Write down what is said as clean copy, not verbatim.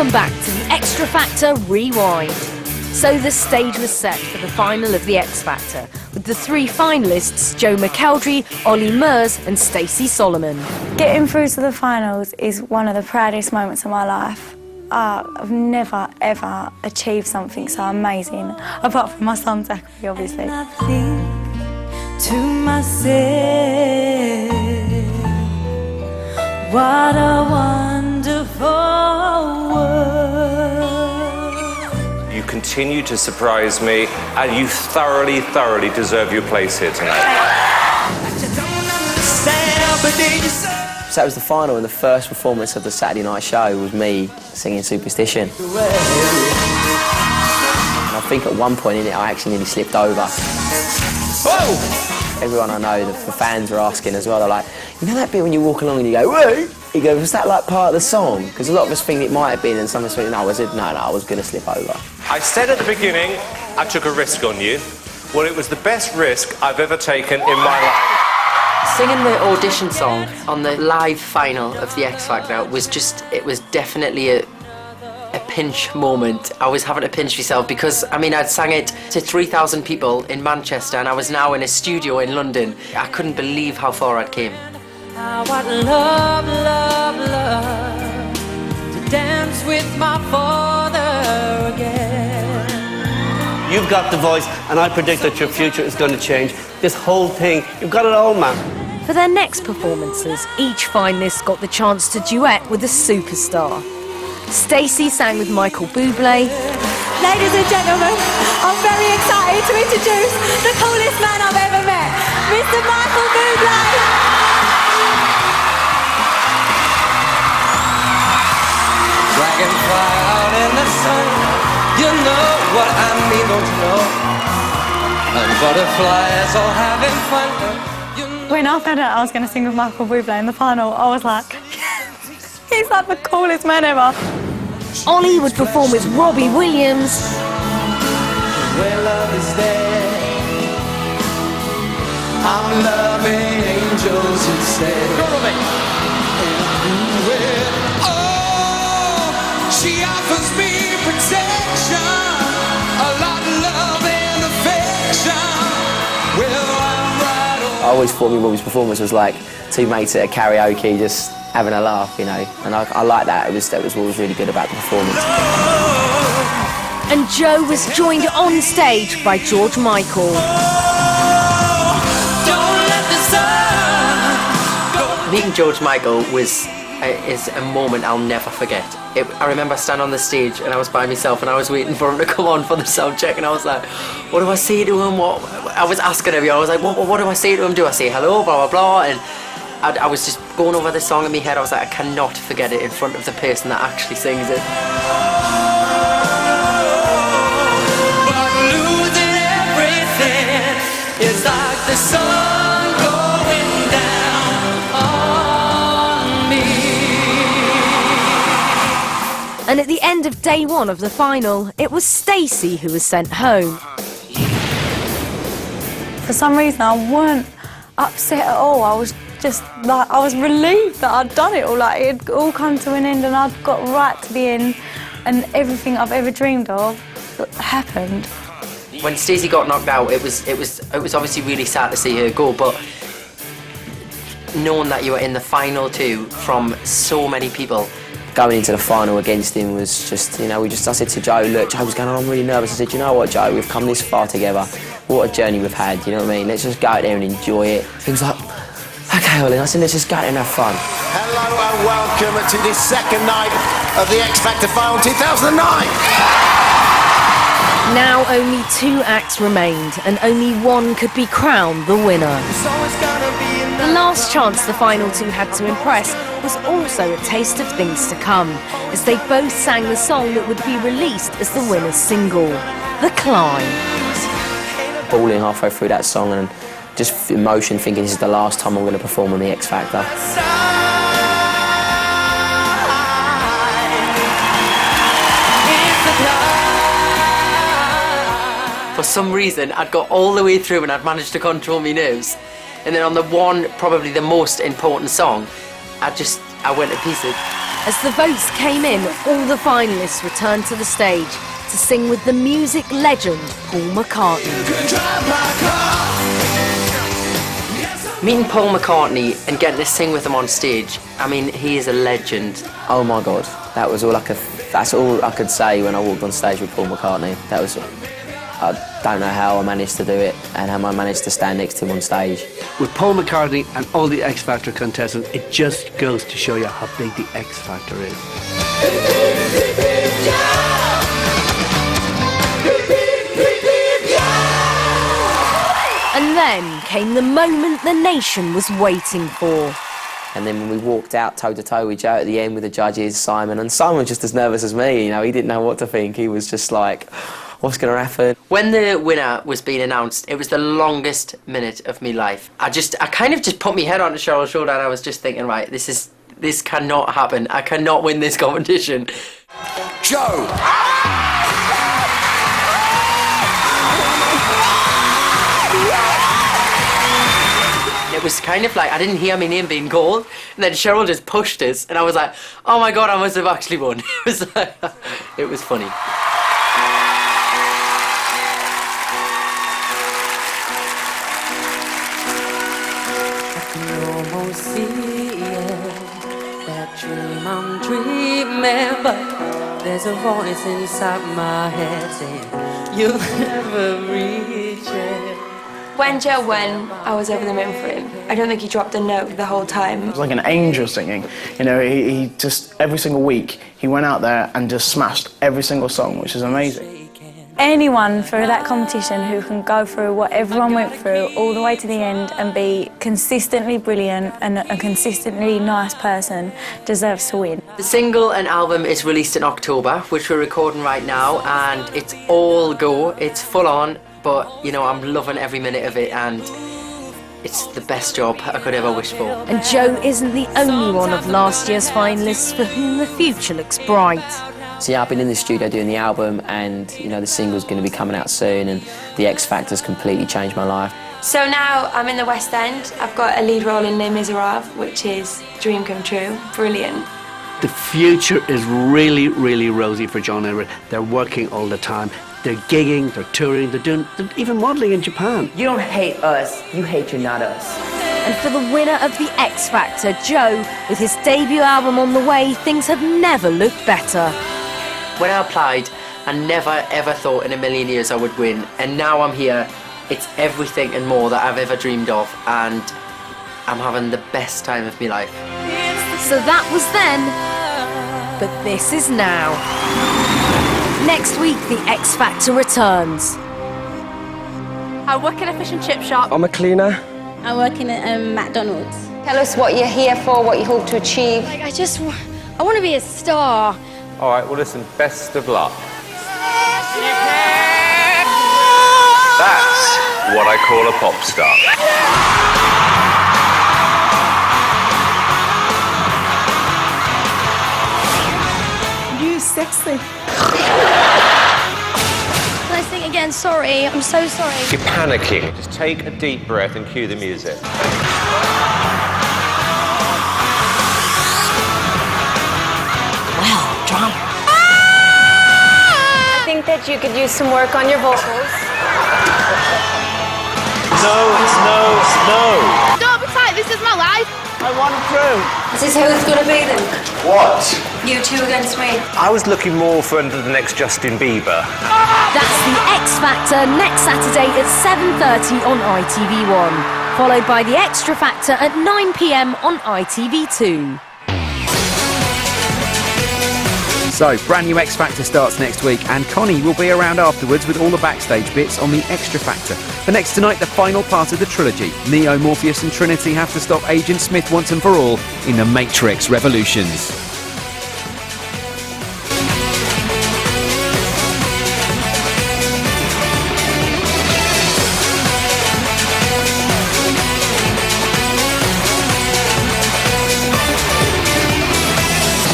Welcome back to the Xtra Factor Rewind. So the stage was set for the final of the X Factor, with the three finalists, Joe McElderry, Ollie Murs and Stacey Solomon. Getting through to the finals is one of the proudest moments of my life. I've never, ever achieved something so amazing, apart from my son, Zachary, obviously. I think to myself, what a wonderful world. You continue to surprise me, and you thoroughly, thoroughly deserve your place here tonight. So that was the final, and the first performance of the Saturday night show was me singing Superstition. And I think at one point in it I actually nearly slipped over. Whoa! Everyone I know, the fans are asking as well, they're like, you know that bit when you walk along and you go, whoa? He goes, was that like part of the song? Because a lot of us think it might have been, and some of us think, no, was it? No, I was going to slip over. I said at the beginning, I took a risk on you. Well, it was the best risk I've ever taken in my life. Singing the audition song on the live final of the X Factor was just, it was definitely a pinch moment. I was having to pinch myself because, I mean, I'd sang it to 3,000 people in Manchester and I was now in a studio in London. I couldn't believe how far I'd came. I would love, love, love to dance with my father again. You've got the voice, and I predict that your future is going to change. This whole thing, you've got it all, man. For their next performances, each finalist got the chance to duet with a superstar. Stacey sang with Michael Bublé. Ladies and gentlemen, I'm very excited to introduce the coolest man I've ever met, Mr. Michael Bublé. Dragonfly out in the sun, you know what I mean, don't you know? And butterflies all having fun. When I found out I was going to sing with Michael Bublé in the final, I was like, he's like the coolest man ever. Ollie would perform with Robbie Williams. Where love is there, I'm loving angels instead. Oh, she offers me protection, a lot of love and affection. Well, I'm right. I always thought Robbie's performance was like two mates at a karaoke just having a laugh, you know, and I like that. That was what was really good about the performance. And Joe was joined on stage by George Michael. Meeting George Michael is a moment I'll never forget. I remember standing on the stage and I was by myself and I was waiting for him to come on for the sound check and I was like, what do I say to him? I was asking him, I was like, what do I say to him? Do I say hello, blah, blah, blah? And I was just going over the song in my head. I was like, I cannot forget it in front of the person that actually sings it. But losing everything is like the sun going down on me. And at the end of day one of the final, it was Stacey who was sent home. For some reason, I weren't upset at all. I was just like, I was relieved that I'd done it all. Like, it had all come to an end and I'd got right to the end and everything I've ever dreamed of happened. When Stacey got knocked out, it was obviously really sad to see her go, but knowing that you were in the final two from so many people. Going into the final against him was just, you know, I said to Joe, look, Joe was going, I'm really nervous. I said, you know what, Joe, we've come this far together. What a journey we've had, you know what I mean? Let's just go out there and enjoy it. He was like, okay, Ollie, I said, let's just go out there and have fun. Hello and welcome to this second night of the X Factor Final 2009. Now only two acts remained and only one could be crowned the winner. The last chance the final two had to impress was also a taste of things to come, as they both sang the song that would be released as the winner's single, The Climb. Bawling halfway through that song and just emotion, thinking this is the last time I'm going to perform on the X Factor. For some reason, I'd got all the way through and I'd managed to control my nerves. And then on the one, probably the most important song, I went to pieces. As the votes came in, all the finalists returned to the stage to sing with the music legend Paul McCartney. Meeting Paul McCartney and getting to sing with him on stage, I mean, he is a legend. Oh my God, that's all I could say when I walked on stage with Paul McCartney. I don't know how I managed to do it and how I managed to stand next to him on stage. With Paul McCartney and all the X Factor contestants, it just goes to show you how big the X Factor is. And then came the moment the nation was waiting for. And then when we walked out toe-to-toe with Joe at the end with the judges, Simon, and Simon was just as nervous as me, you know, he didn't know what to think. He was just like, what's going to happen? When the winner was being announced, it was the longest minute of my life. I kind of just put my head onto Cheryl's shoulder and I was just thinking, right, this cannot happen. I cannot win this competition. Joe! It was kind of like, I didn't hear my name being called, and then Cheryl just pushed us, and I was like, oh my God, I must have actually won. It was funny. That dream I'm dreaming, but there's a voice inside my head saying you'll never reach it. When Joe won, I was over the moon for him. I don't think he dropped a note the whole time. It was like an angel singing. You know, he just, every single week, he went out there and just smashed every single song, which is amazing. Anyone through that competition who can go through what everyone went through all the way to the end and be consistently brilliant and a consistently nice person deserves to win. The single and album is released in October, which we're recording right now, and it's all go. It's full on, but you know, I'm loving every minute of it, and it's the best job I could ever wish for. And Joe isn't the only one of last year's finalists for whom the future looks bright. So yeah, I've been in the studio doing the album, and you know, the single's going to be coming out soon, and the X Factor's completely changed my life. So now I'm in the West End. I've got a lead role in Les Miserables, which is dream come true. Brilliant. The future is really, really rosy for John Everett. They're working all the time. They're gigging, they're touring, they're even modelling in Japan. You don't hate us, you hate you're not us. And for the winner of the X Factor, Joe, with his debut album on the way, things have never looked better. When I applied, I never ever thought in a million years I would win, and now I'm here. It's everything and more that I've ever dreamed of, and I'm having the best time of my life. So that was then, but this is now. Next week, the X Factor returns. I work in a fish and chip shop. I'm a cleaner. I work in McDonald's. Tell us what you're here for, what you hope to achieve. I want to be a star. All right, well, listen, best of luck. That's what I call a pop star. You sexy. Can I sing again? Sorry, I'm so sorry. You're panicking. Just take a deep breath and cue the music. I think that you could use some work on your vocals. No. Don't be tight, this is my life. I want through. This is who it's going to be then. What? You two against me. I was looking more for the next Justin Bieber. That's the X Factor next Saturday at 7:30 on ITV1, followed by the Xtra Factor at 9 p.m. on ITV2. So, brand new X Factor starts next week, and Connie will be around afterwards with all the backstage bits on the Xtra Factor. But next tonight, the final part of the trilogy. Neo, Morpheus and Trinity have to stop Agent Smith once and for all in the Matrix Revolutions.